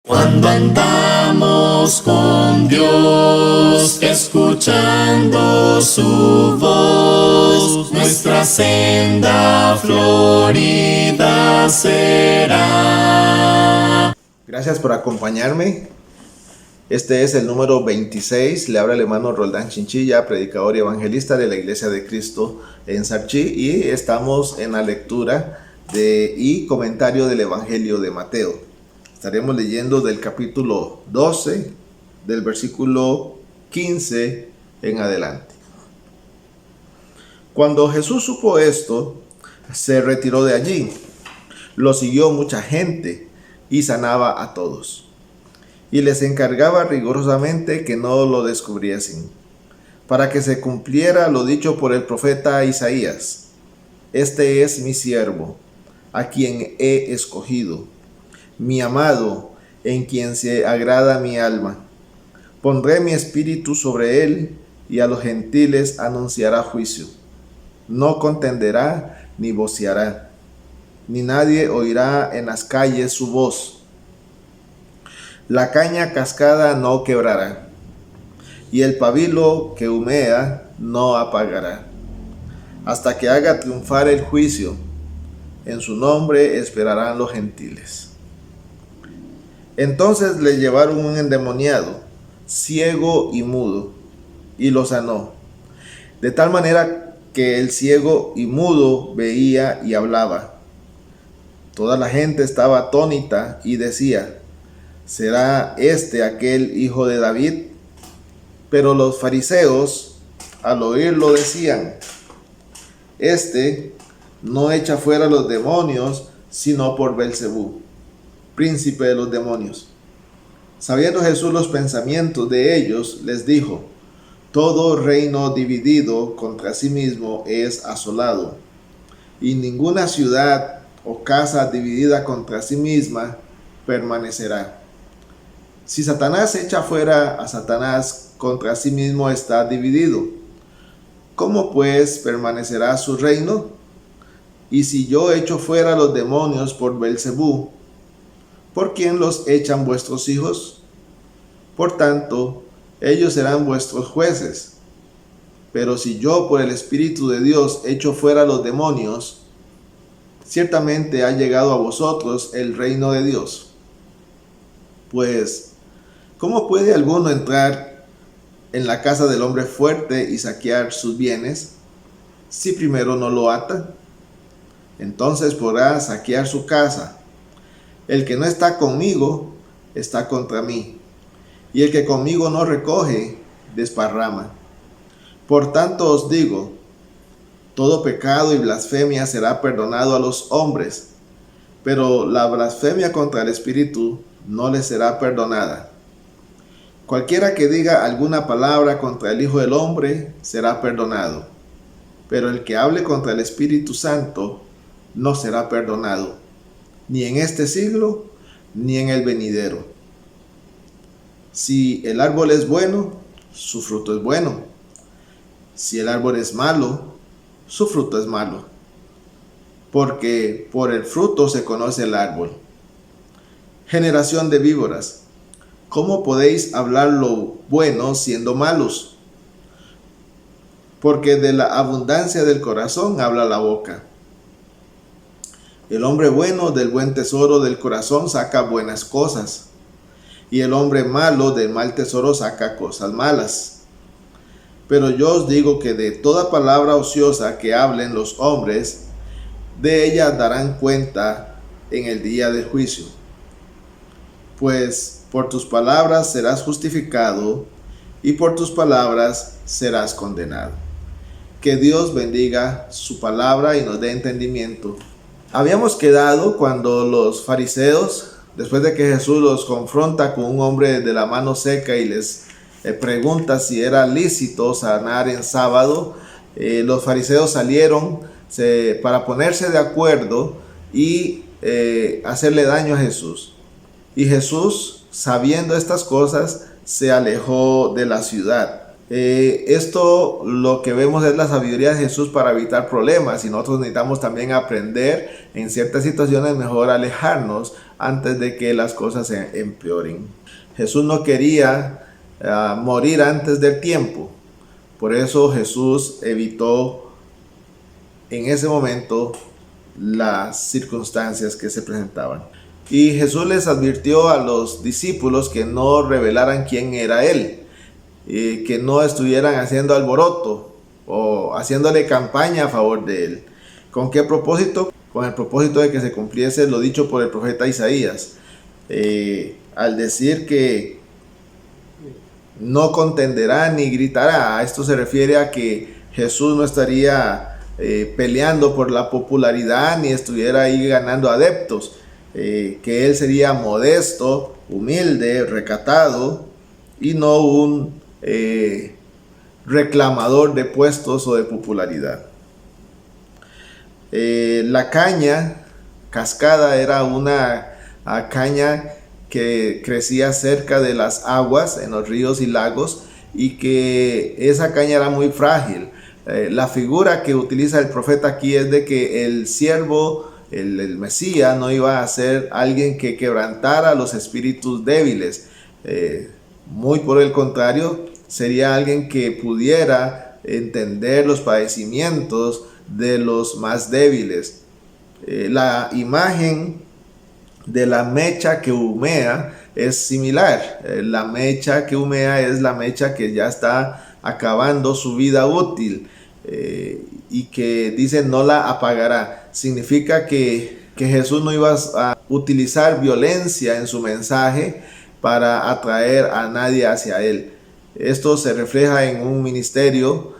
Cuando andamos con Dios, escuchando su voz, nuestra senda florida será. Gracias por acompañarme. Este es el número 26. Le habla el hermano Roldán Chinchilla, predicador y evangelista de la Iglesia de Cristo en Sarchí, y estamos en la lectura y comentario del Evangelio de Mateo. Estaremos leyendo del capítulo 12, del versículo 15 en adelante. Cuando Jesús supo esto, se retiró de allí. Lo siguió mucha gente y sanaba a todos. Y les encargaba rigurosamente que no lo descubriesen, para que se cumpliera lo dicho por el profeta Isaías: Este es mi siervo, a quien he escogido, mi amado, en quien se agrada mi alma. Pondré mi espíritu sobre él, y a los gentiles anunciará juicio. No contenderá ni voceará, ni nadie oirá en las calles su voz. La caña cascada no quebrará, y el pabilo que humea no apagará, hasta que haga triunfar el juicio. En su nombre esperarán los gentiles. Entonces le llevaron un endemoniado, ciego y mudo, y lo sanó, de tal manera que el ciego y mudo veía y hablaba. Toda la gente estaba atónita y decía: ¿será este aquel hijo de David? Pero los fariseos, al oírlo, decían: Este no echa fuera los demonios, sino por Belcebú, príncipe de los demonios. Sabiendo Jesús los pensamientos de ellos, les dijo: Todo reino dividido contra sí mismo es asolado, y ninguna ciudad o casa dividida contra sí misma permanecerá. Si Satanás echa fuera a Satanás, contra sí mismo está dividido. ¿Cómo pues permanecerá su reino? Y si yo echo fuera los demonios por Belcebú, ¿por quién los echan vuestros hijos? Por tanto, ellos serán vuestros jueces. Pero si yo por el Espíritu de Dios echo fuera los demonios, ciertamente ha llegado a vosotros el reino de Dios. Pues, ¿cómo puede alguno entrar en la casa del hombre fuerte y saquear sus bienes, si primero no lo ata? Entonces podrá saquear su casa. El que no está conmigo está contra mí, y el que conmigo no recoge, desparrama. Por tanto os digo, todo pecado y blasfemia será perdonado a los hombres, pero la blasfemia contra el Espíritu no les será perdonada. Cualquiera que diga alguna palabra contra el Hijo del Hombre será perdonado, pero el que hable contra el Espíritu Santo no será perdonado, ni en este siglo, ni en el venidero. Si el árbol es bueno, su fruto es bueno. Si el árbol es malo, su fruto es malo. Porque por el fruto se conoce el árbol. Generación de víboras, ¿cómo podéis hablar lo bueno siendo malos? Porque de la abundancia del corazón habla la boca. El hombre bueno del buen tesoro del corazón saca buenas cosas, y el hombre malo del mal tesoro saca cosas malas. Pero yo os digo que de toda palabra ociosa que hablen los hombres, de ella darán cuenta en el día del juicio. Pues por tus palabras serás justificado, y por tus palabras serás condenado. Que Dios bendiga su palabra y nos dé entendimiento. Habíamos quedado cuando los fariseos, después de que Jesús los confronta con un hombre de la mano seca y les pregunta si era lícito sanar en sábado, los fariseos salieron para ponerse de acuerdo y hacerle daño a Jesús. Y Jesús, sabiendo estas cosas, se alejó de la ciudad. Esto lo que vemos es la sabiduría de Jesús para evitar problemas, y nosotros necesitamos también aprender en ciertas situaciones mejor alejarnos antes de que las cosas se empeoren. Jesús no quería morir antes del tiempo. Por eso Jesús evitó en ese momento las circunstancias que se presentaban. Y Jesús les advirtió a los discípulos que no revelaran quién era Él, que no estuvieran haciendo alboroto o haciéndole campaña a favor de Él. ¿Con qué propósito? Con el propósito de que se cumpliese lo dicho por el profeta Isaías, al decir que no contenderá ni gritará. A esto se refiere a que Jesús no estaría peleando por la popularidad ni estuviera ahí ganando adeptos, que Él sería modesto, humilde, recatado y no un reclamador de puestos o de popularidad. La caña cascada era una caña que crecía cerca de las aguas en los ríos y lagos, y que esa caña era muy frágil. La figura que utiliza el profeta aquí es de que el siervo, el Mesías, no iba a ser alguien que quebrantara los espíritus débiles. Muy por el contrario, sería alguien que pudiera entender los padecimientos de los más débiles. La imagen de la mecha que humea es similar. La mecha que humea es la mecha que ya está acabando su vida útil, y que dice no la apagará. Significa que Jesús no iba a utilizar violencia en su mensaje para atraer a nadie hacia Él. Esto se refleja en un ministerio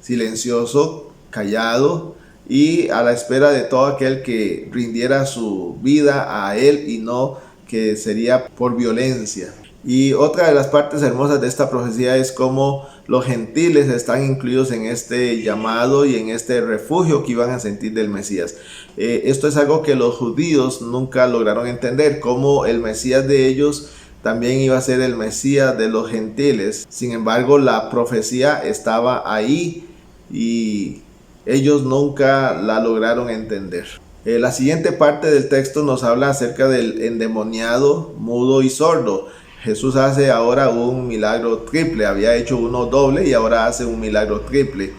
silencioso, callado y a la espera de todo aquel que rindiera su vida a Él, y no que sería por violencia. Y otra de las partes hermosas de esta profecía es cómo los gentiles están incluidos en este llamado y en este refugio que iban a sentir del Mesías. Esto es algo que los judíos nunca lograron entender, cómo el Mesías de ellos también iba a ser el Mesías de los gentiles. Sin embargo, la profecía estaba ahí y ellos nunca la lograron entender. La siguiente parte del texto nos habla acerca del endemoniado, mudo y sordo. Jesús hace ahora un milagro triple. Había hecho uno doble y ahora hace un milagro triple.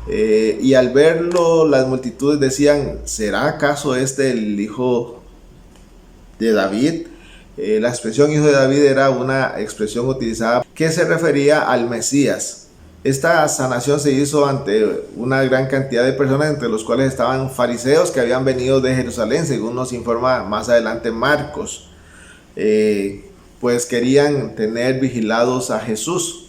Y al verlo, las multitudes decían: ¿será acaso este el hijo de David? La expresión hijo de David era una expresión utilizada que se refería al Mesías. Esta sanación se hizo ante una gran cantidad de personas, entre los cuales estaban fariseos que habían venido de Jerusalén, según nos informa más adelante Marcos. Pues querían tener vigilados a Jesús.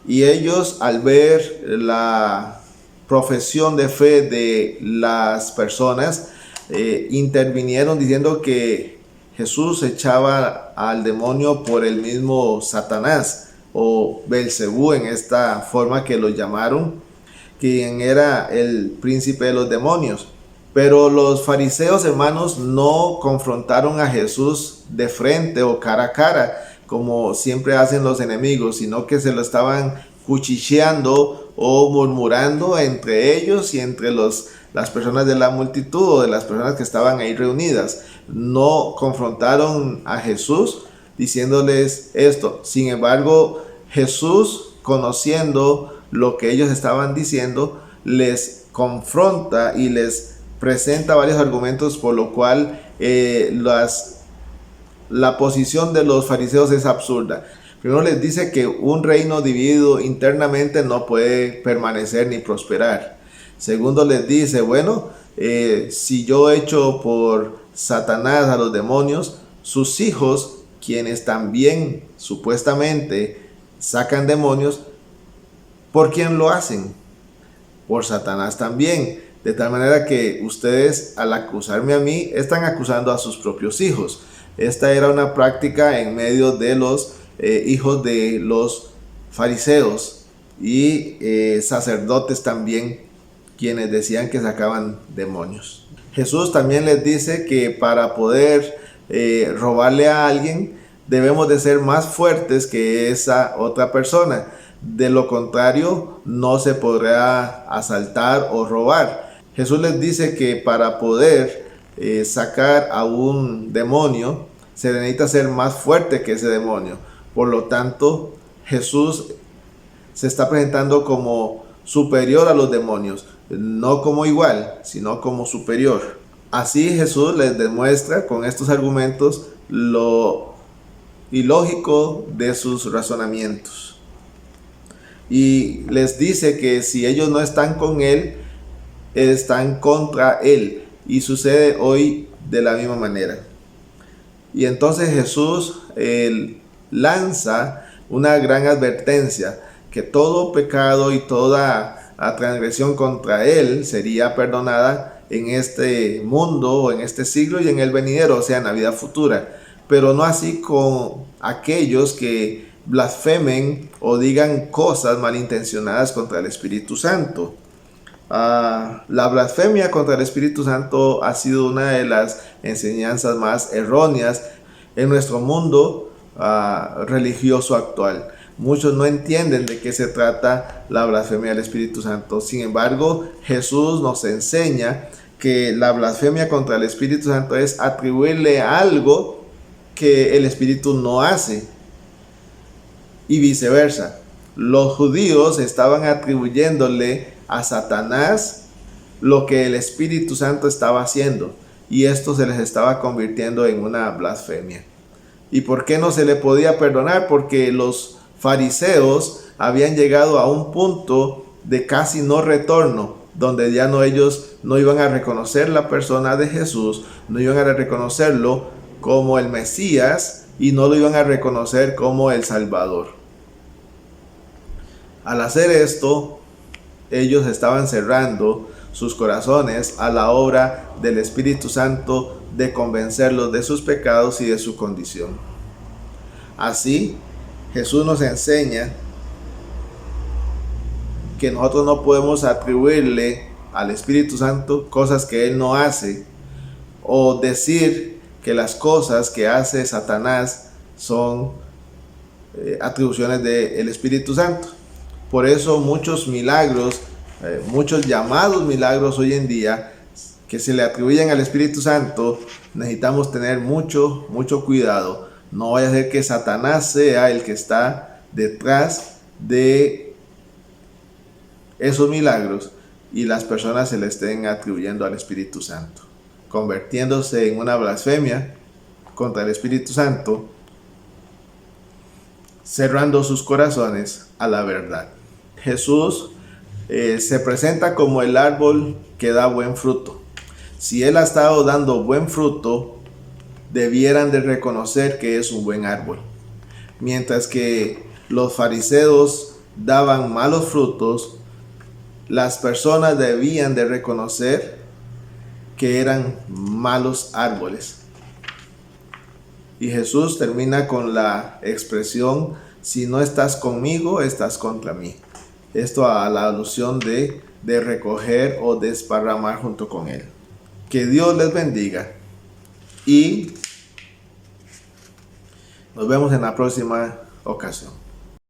Y ellos, al ver la profesión de fe de las personas, intervinieron diciendo que Jesús echaba al demonio por el mismo Satanás, o Belcebú en esta forma que lo llamaron, quien era el príncipe de los demonios. Pero los fariseos, hermanos, no confrontaron a Jesús de frente o cara a cara, como siempre hacen los enemigos, sino que se lo estaban cuchicheando o murmurando entre ellos y entre las personas de la multitud o de las personas que estaban ahí reunidas. No confrontaron a Jesús diciéndoles esto. Sin embargo, Jesús, conociendo lo que ellos estaban diciendo, les confronta y les presenta varios argumentos por lo cual la posición de los fariseos es absurda. Primero les dice que un reino dividido internamente no puede permanecer ni prosperar. Segundo les dice, bueno, si yo echo por Satanás a los demonios, sus hijos, quienes también supuestamente sacan demonios, ¿por quién lo hacen? Por Satanás también. De tal manera que ustedes, al acusarme a mí, están acusando a sus propios hijos. Esta era una práctica en medio de los hijos de los fariseos y sacerdotes también, quienes decían que sacaban demonios. Jesús también les dice que para poder robarle a alguien, debemos de ser más fuertes que esa otra persona. De lo contrario, no se podrá asaltar o robar. Jesús les dice que para poder sacar a un demonio, se necesita ser más fuerte que ese demonio. Por lo tanto, Jesús se está presentando como superior a los demonios, no como igual, sino como superior. Así Jesús les demuestra con estos argumentos lo ilógico de sus razonamientos. Y les dice que si ellos no están con Él, están contra Él. Y sucede hoy de la misma manera. Y entonces Jesús lanza una gran advertencia, que todo pecado y toda transgresión contra Él sería perdonada en este mundo o en este siglo y en el venidero, o sea, en la vida futura. Pero no así con aquellos que blasfemen o digan cosas malintencionadas contra el Espíritu Santo. La blasfemia contra el Espíritu Santo ha sido una de las enseñanzas más erróneas en nuestro mundo religioso actual. Muchos no entienden de qué se trata la blasfemia del Espíritu Santo. Sin embargo, Jesús nos enseña que la blasfemia contra el Espíritu Santo es atribuirle algo que el Espíritu no hace. Y viceversa. Los judíos estaban atribuyéndole a Satanás lo que el Espíritu Santo estaba haciendo. Y esto se les estaba convirtiendo en una blasfemia. ¿Y por qué no se le podía perdonar? Porque los fariseos habían llegado a un punto de casi no retorno, donde ya ellos no iban a reconocer la persona de Jesús, no iban a reconocerlo como el Mesías y no lo iban a reconocer como el Salvador. Al hacer esto, ellos estaban cerrando sus corazones a la obra del Espíritu Santo de convencerlos de sus pecados y de su condición. Así, Jesús nos enseña que nosotros no podemos atribuirle al Espíritu Santo cosas que Él no hace, o decir que las cosas que hace Satanás son atribuciones del Espíritu Santo. Por eso muchos milagros, muchos llamados milagros hoy en día que se le atribuyen al Espíritu Santo, necesitamos tener mucho cuidado. No vaya a ser que Satanás sea el que está detrás de esos milagros y las personas se le estén atribuyendo al Espíritu Santo, convirtiéndose en una blasfemia contra el Espíritu Santo, cerrando sus corazones a la verdad. Jesús se presenta como el árbol que da buen fruto. Si Él ha estado dando buen fruto, debieran de reconocer que es un buen árbol. Mientras que los fariseos daban malos frutos, las personas debían de reconocer que eran malos árboles. Y Jesús termina con la expresión: si no estás conmigo, estás contra mí. Esto a la alusión de recoger o desparramar junto con Él. Que Dios les bendiga y nos vemos en la próxima ocasión.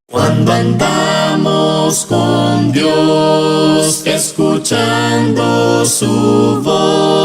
Cuando andamos con Dios, escuchando su voz.